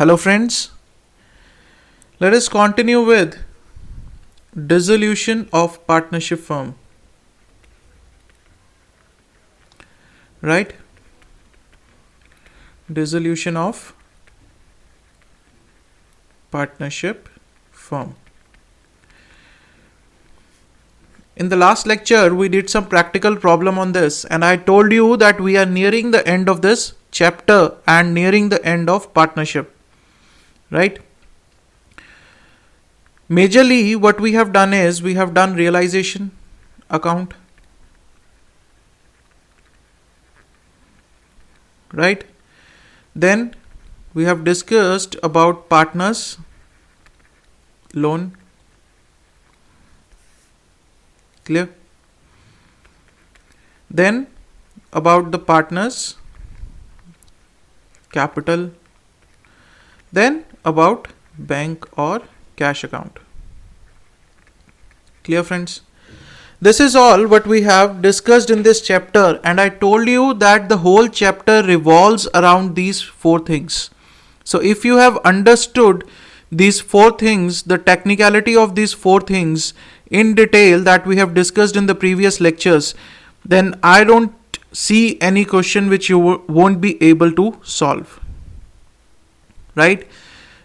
Hello friends, let us continue with dissolution of partnership firm. Right? Dissolution of partnership firm. In the last lecture, we did some practical problem on this, and I told you that we are nearing the end of this chapter and nearing the end of partnership. Right? Majorly, what we have done is we have done realization account. Right? Then we have discussed about partners loan. Clear? Then about the partners capital. Then about bank or cash account. Clear, friends? This is all what we have discussed in this chapter, and I told you that the whole chapter revolves around these four things. So if you have understood these four things, the technicality of these four things in detail that we have discussed in the previous lectures, then I don't see any question which you won't be able to solve. Right?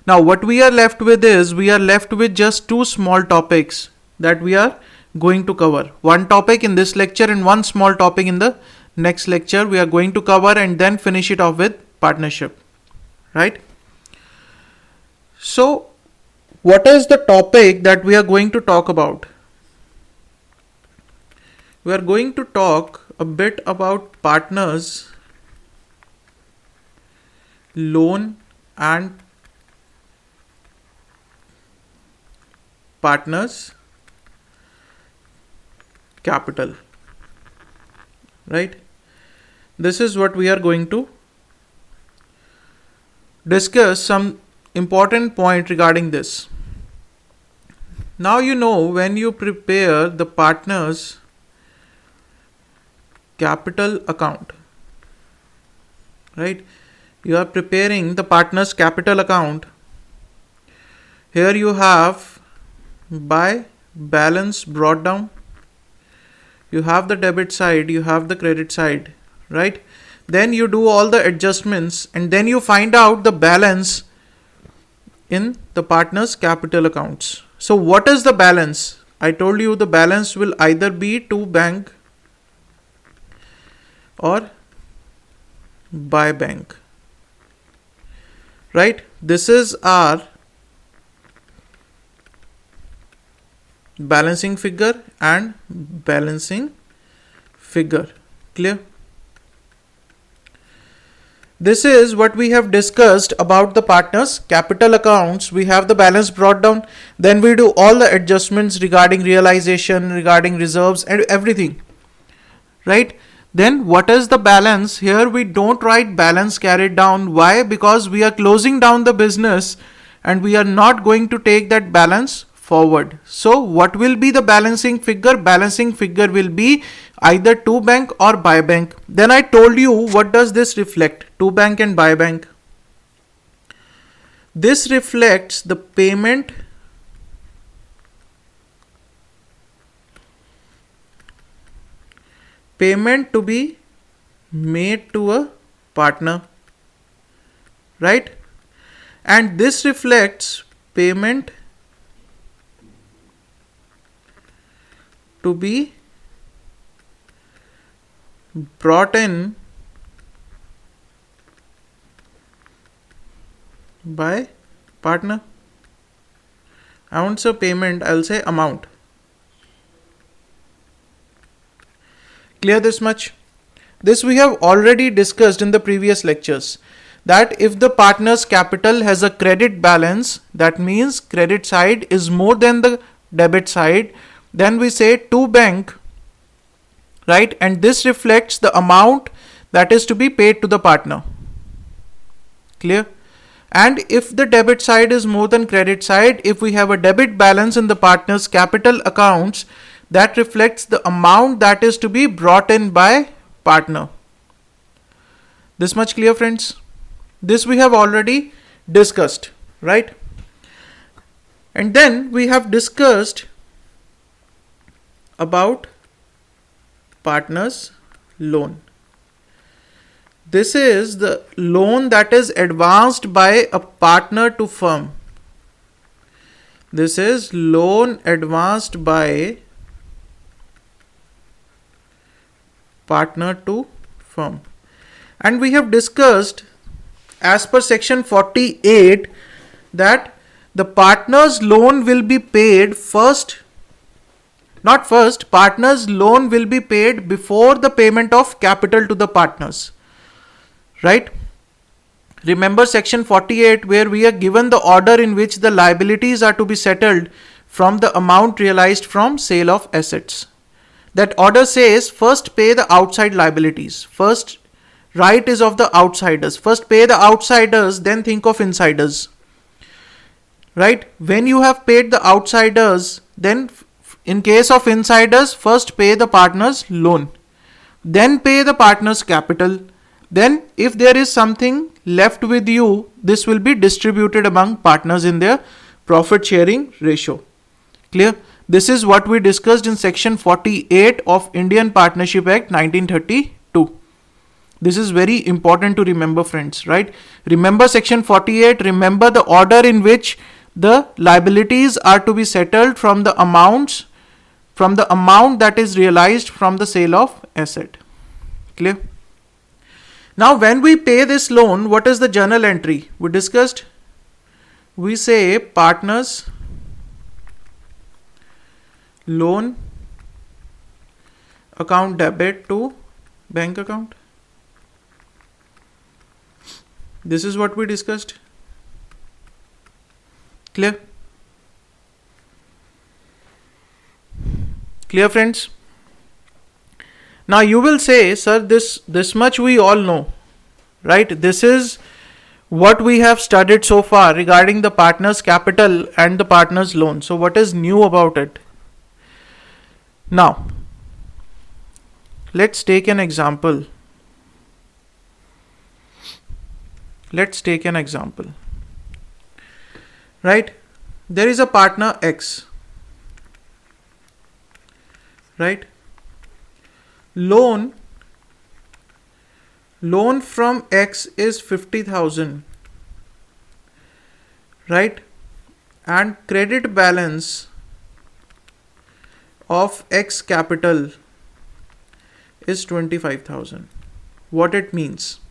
Now what we are left with is we are left with just two small topics that we are going to cover. One topic in this lecture and one small topic in the next lecture we are going to cover, and then finish it off with partnership. Right? So what is the topic that we are going to talk about? We are going to talk a bit about partners loan and partners capital. Right? This is what we are going to discuss, some important point regarding this. Now you know, when you prepare the partners capital account, right? You are preparing the partners capital account. Here you have by balance brought down. You have the debit side, you have the credit side, right? Then you do all the adjustments and then you find out the balance in the partners capital accounts. So what is the balance? I told you the balance will either be to bank or by bank. Right? This is our balancing figure and balancing figure. Clear? This is what we have discussed about the partners capital accounts. We have the balance brought down, then we do all the adjustments regarding realization, regarding reserves and everything. Right? Then what is the balance? Here we don't write balance carried down. Why? Because we are closing down the business and we are not going to take that balance forward. So what will be the balancing figure? Balancing figure will be either to bank or by bank. Then I told you, what does this reflect? To bank and by bank. This reflects the payment to be made to a partner. Right? And this reflects payment to be brought in by partner. I won't say payment, I'll say amount. Clear this much? This we have already discussed in the previous lectures, that if the partner's capital has a credit balance, that means credit side is more than the debit side, then we say to bank, right? And this reflects the amount that is to be paid to the partner. Clear? And if the debit side is more than credit side, if we have a debit balance in the partner's capital accounts, that reflects the amount that is to be brought in by partner. This much clear, friends? This we have already discussed, right? And then we have discussed about partner's loan. This is the loan that is advanced by a partner to firm. This is loan advanced by partner to firm. And we have discussed, as per section 48, that the partner's loan will be paid first. Not first, partner's loan will be paid before the payment of capital to the partners. Right? Remember section 48, where we are given the order in which the liabilities are to be settled from the amount realized from sale of assets. That order says first pay the outside liabilities. First right is of the outsiders. First pay the outsiders, then think of insiders. Right? When you have paid the outsiders, then in case of insiders, first pay the partner's loan. Then pay the partner's capital. Then if there is something left with you, this will be distributed among partners in their profit sharing ratio. Clear? This is what we discussed in section 48 of Indian Partnership Act 1932. This is very important to remember, friends, right? Remember section 48, remember the order in which the liabilities are to be settled from the amount that is realized from the sale of asset. Clear? Now, when we pay this loan, what is the journal entry? We discussed. We say partners loan account debit to bank account. This is what we discussed. Clear? Clear, friends? Now you will say, sir, this much we all know, right? This is what we have studied so far regarding the partner's capital and the partner's loan. So what is new about it? Now, let's take an example. Right? There is a partner X. Right? Loan from X is 50,000. Right? And credit balance of X capital is 25,000. What it means?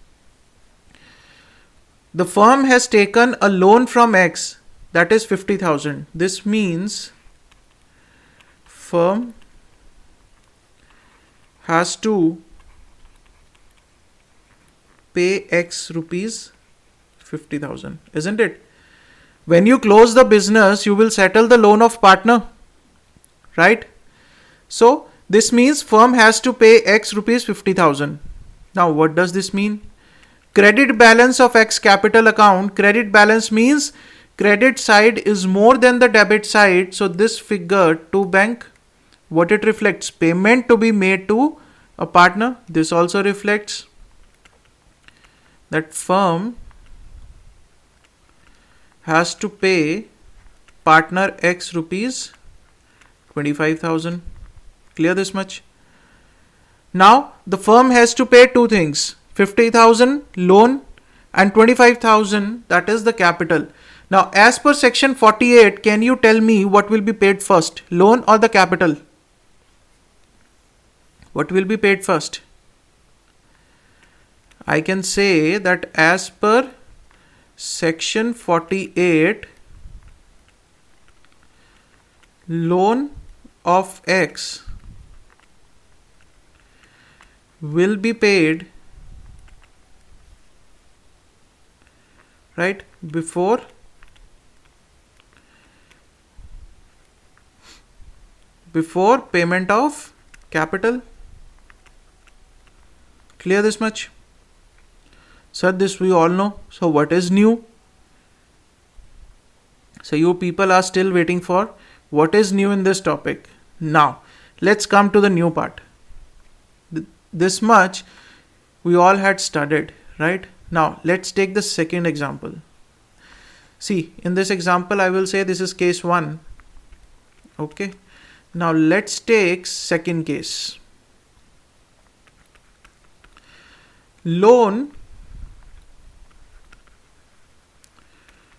The firm has taken a loan from X, that is 50,000. This means firm has to pay X rupees 50,000, isn't it? When you close the business, you will settle the loan of partner, right? So this means firm has to pay X rupees 50,000. Now what does this mean? Credit balance of X capital account. Credit balance means credit side is more than the debit side. So this figure to bank, what it reflects? Payment to be made to a partner. This also reflects that firm has to pay partner X rupees 25,000. Clear this much? Now the firm has to pay two things: 50,000 loan and 25,000, that is the capital. Now as per section 48, can you tell me what will be paid first, loan or the capital? What will be paid first? I can say that as per section 48, loan of X will be paid, right, before payment of capital. Clear this much? Sir, this we all know. So what is new? So you people are still waiting for what is new in this topic. Now let's come to the new part. This much we all had studied, right? Now let's take the second example. See, in this example, I will say this is case 1. Okay. Now let's take second case. Loan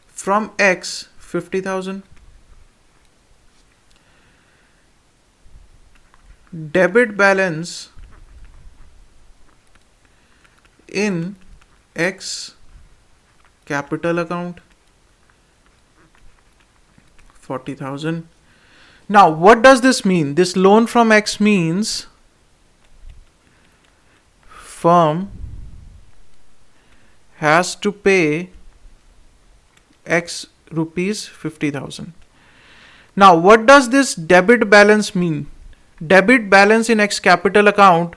from X 50,000. Debit balance in X capital account 40,000. Now what does this mean? This loan from X means firm has to pay X rupees 50,000. Now what does this debit balance mean? Debit balance in X capital account.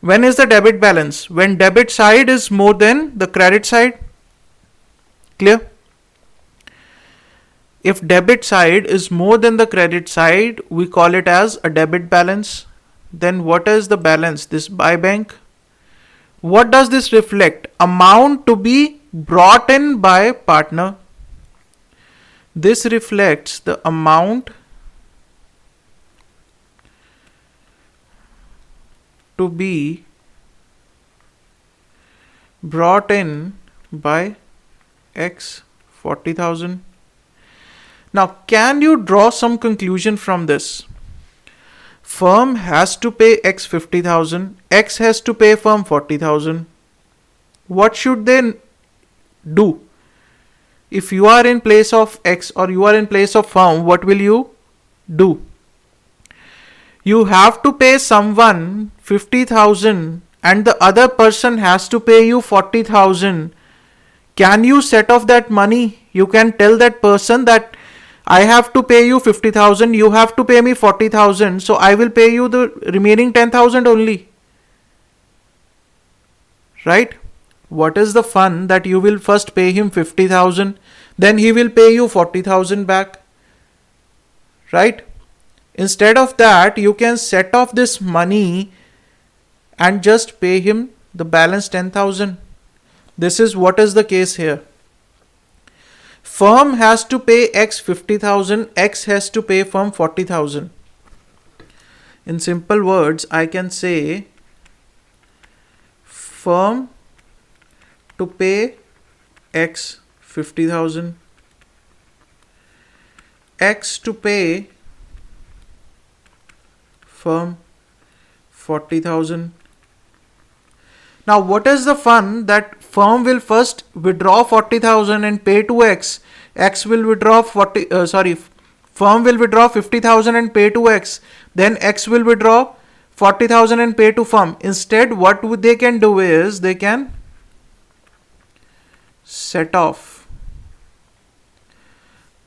When is the debit balance? When debit side is more than the credit side. Clear? If debit side is more than the credit side, we call it as a debit balance. Then what is the balance? This by bank. What does this reflect? Amount to be brought in by partner. This reflects the amount to be brought in by X 40,000. Now, can you draw some conclusion from this? Firm has to pay X 50,000. X has to pay firm 40,000. What should they do? If you are in place of X or you are in place of firm, what will you do? You have to pay someone 50,000 and the other person has to pay you 40,000. Can you set off that money? You can tell that person that I have to pay you 50,000, you have to pay me 40,000, so I will pay you the remaining 10,000 only. Right? What is the fun that you will first pay him 50,000, then he will pay you 40,000 back? Right? Instead of that, you can set off this money and just pay him the balance 10,000. This is what is the case here. Firm has to pay X 50,000, X has to pay firm 40,000. In simple words, I can say firm to pay X 50,000, X to pay firm 40,000. Now what is the fun that firm will first withdraw 40,000 and pay to X. X will withdraw firm will withdraw 50,000 and pay to X. Then X will withdraw 40,000 and pay to firm. Instead, what they can do is they can set off.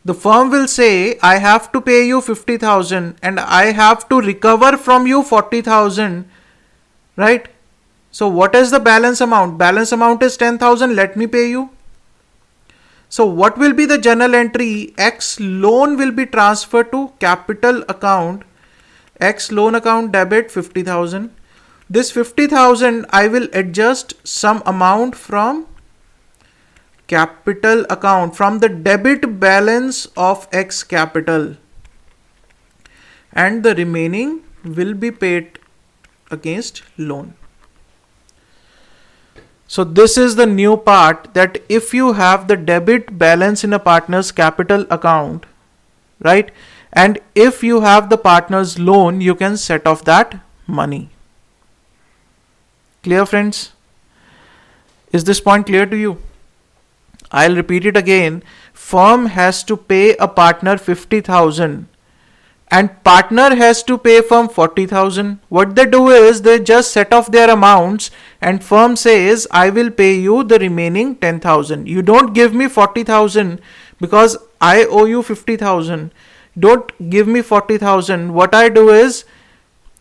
The firm will say, I have to pay you 50,000 and I have to recover from you 40,000. Right? So what is the balance amount? Balance amount is 10,000. Let me pay you. So what will be the journal entry? X loan will be transferred to capital account. X loan account debit 50,000. This 50,000 I will adjust some amount from capital account, from the debit balance of X capital, and the remaining will be paid against loan. So this is the new part, that if you have the debit balance in a partner's capital account, right, and if you have the partner's loan, you can set off that money. Clear, friends? Is this point clear to you? I'll repeat it again. Firm has to pay a partner 50,000 and partner has to pay firm 40,000. What they do is they just set off their amounts and firm says, I will pay you the remaining 10,000. You don't give me 40,000 because I owe you 50,000. Don't give me 40,000. What I do is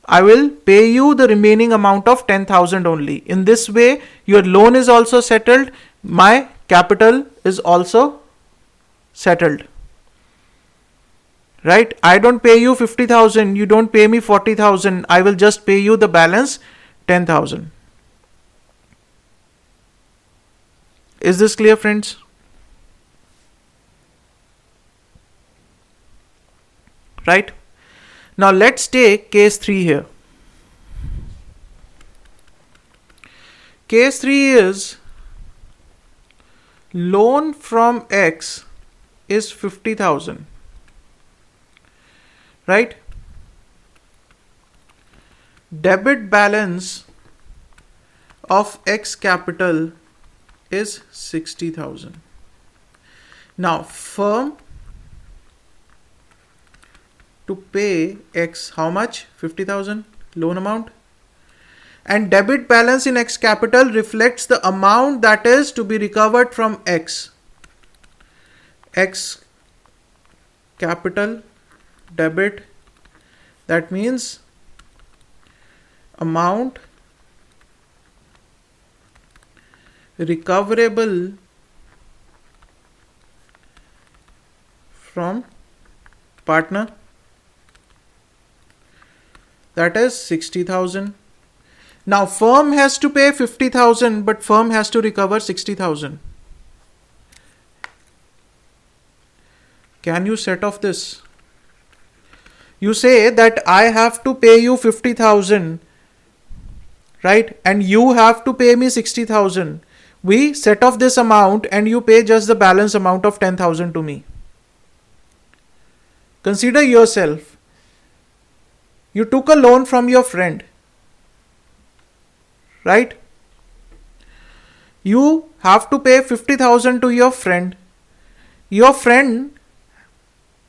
I will pay you the remaining amount of 10,000 only. In this way, your loan is also settled. My capital is also settled. Right? I don't pay you 50,000. You don't pay me 40,000. I will just pay you the balance 10,000. Is this clear, friends? right? Now let's take case 3 here. Case 3 is loan from X is 50,000, right? Debit balance of X capital is 60,000. Now firm to pay X how much? 50,000 loan amount. And debit balance in X capital reflects the amount that is to be recovered from X. X capital debit, that means amount recoverable from partner, that is 60,000. Now firm has to pay 50,000 but firm has to recover 60,000. Can you set off this? You say that I have to pay you 50,000, right? And you have to pay me 60,000. We set off this amount and you pay just the balance amount of 10,000 to me. Consider yourself. You took a loan from your friend, right? You have to pay 50,000 to your friend. Your friend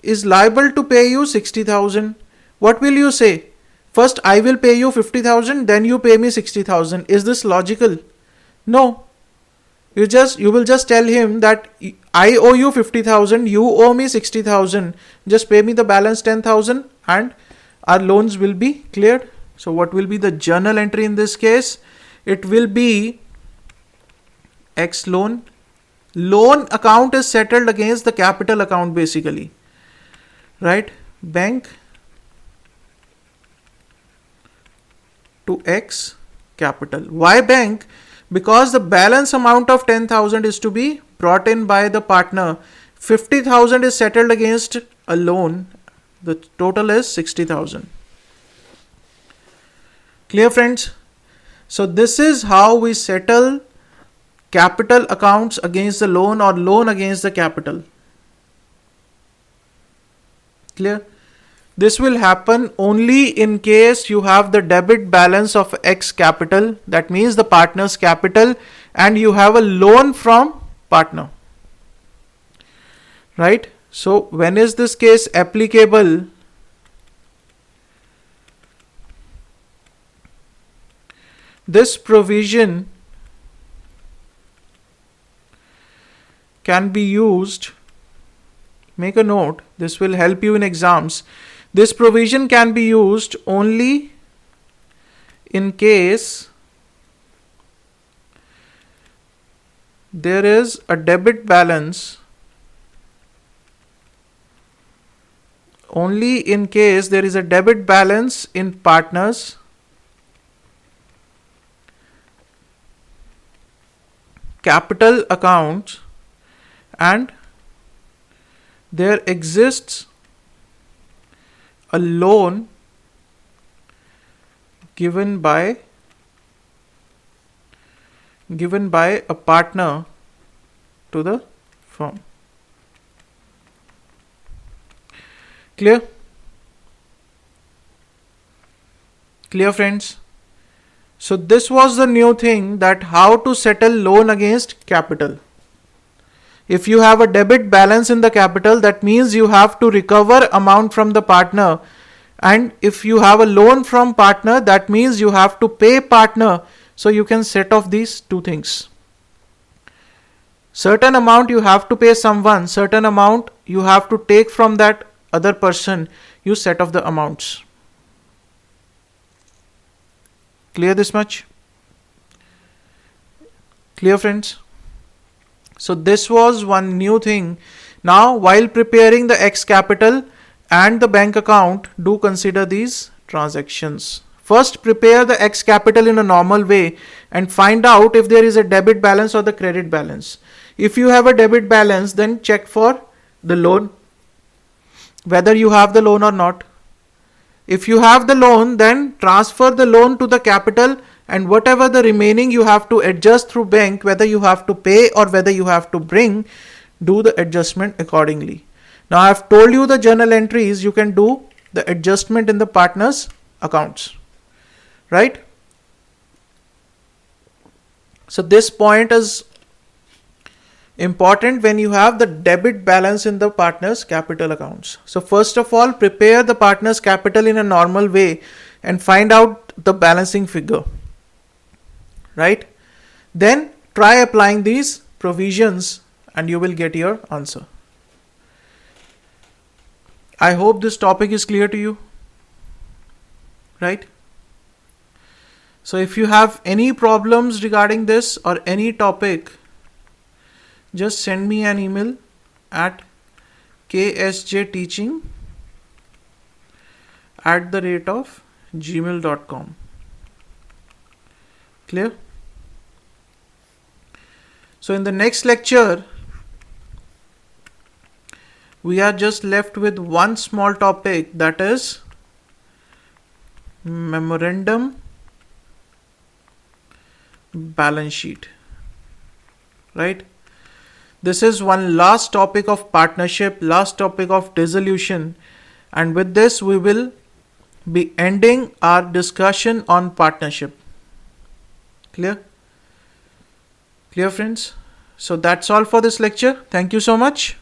is liable to pay you 60,000. What will you say? First I will pay you 50,000, then you pay me 60,000. Is this logical? No. You will just tell him that I owe you 50,000, you owe me 60,000. Just pay me the balance 10,000 and our loans will be cleared. So what will be the journal entry in this case? It will be X loan. Loan account is settled against the capital account basically, right? Bank to X capital. Why bank? Because the balance amount of 10,000 is to be brought in by the partner. 50,000 is settled against a loan. The total is 60,000. Clear, friends? So this is how we settle capital accounts against the loan or loan against the capital. Clear? This will happen only in case you have the debit balance of X capital, that means the partner's capital, and you have a loan from partner, right? So when is this case applicable? This provision can be used. Make a note, this will help you in exams. This provision can be used only in case there is a debit balance. Only in case there is a debit balance in partners capital account and there exists a loan given by a partner to the firm. Clear? Clear, friends? So this was the new thing, that how to settle loan against capital. If you have a debit balance in the capital, that means you have to recover amount from the partner. And if you have a loan from partner, that means you have to pay partner. So you can set off these two things. Certain amount you have to pay someone, certain amount you have to take from that other person. You set off the amounts. Clear this much? Clear, friends? So this was one new thing. Now while preparing the X capital and the bank account, do consider these transactions. First prepare the X capital in a normal way and find out if there is a debit balance or the credit balance. If you have a debit balance, then check for the loan. whether you have the loan or not. If you have the loan, then transfer the loan to the capital, and whatever the remaining you have to adjust through bank, whether you have to pay or whether you have to bring, do the adjustment accordingly. Now I have told you the journal entries, you can do the adjustment in the partners accounts, right? So this point is important when you have the debit balance in the partners capital accounts. So first of all, prepare the partners capital in a normal way and find out the balancing figure, right? Then try applying these provisions and you will get your answer. I hope this topic is clear to you, right? So if you have any problems regarding this or any topic, just send me an email at ksjteaching@gmail.com. Clear? So in the next lecture, we are just left with one small topic, that is memorandum balance sheet, right? This is one last topic of partnership, last topic of dissolution, and with this we will be ending our discussion on partnership. Clear? Clear, friends? So that's all for this lecture. Thank you so much.